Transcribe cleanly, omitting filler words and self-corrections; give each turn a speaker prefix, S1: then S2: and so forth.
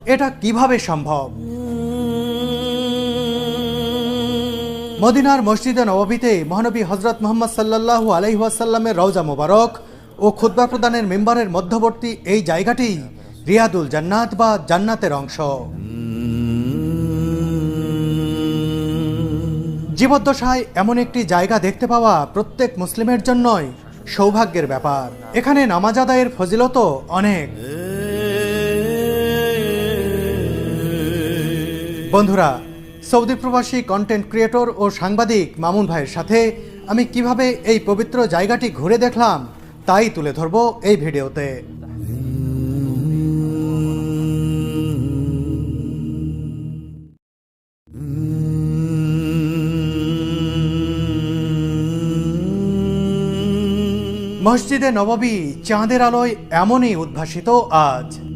S1: এটা কিভাবে সম্ভব? মদিনার মসজিদে নববীতে মহানবী হযরত মুহাম্মদ সাল্লাল্লাহু আলাইহি ওয়াসাল্লামের রওজা মোবারক ও খুতবা প্রদানের মিম্বারের মধ্যবর্তী এই জায়গাটি রিয়াদুল জান্নাত বা জান্নাতের অংশ। জীবদ্দশায় এমন একটি জায়গা দেখতে পাওয়া প্রত্যেক মুসলিমের জন্যই সৌভাগ্যের ব্যাপার। এখানে নামাজ আদায়ের ফজিলতও অনেক। বন্ধুরা, সৌদি প্রবাসী কন্টেন্ট ক্রিয়েটর ও সাংবাদিক মামুন ভাইয়ের সাথে আমি কিভাবে এই পবিত্র জায়গাটি ঘুরে দেখলাম তাই তুলে ধরব এই ভিডিওতে। মসজিদে নববী চাঁদের আলোয় এমনই উদ্ভাসিত আজ।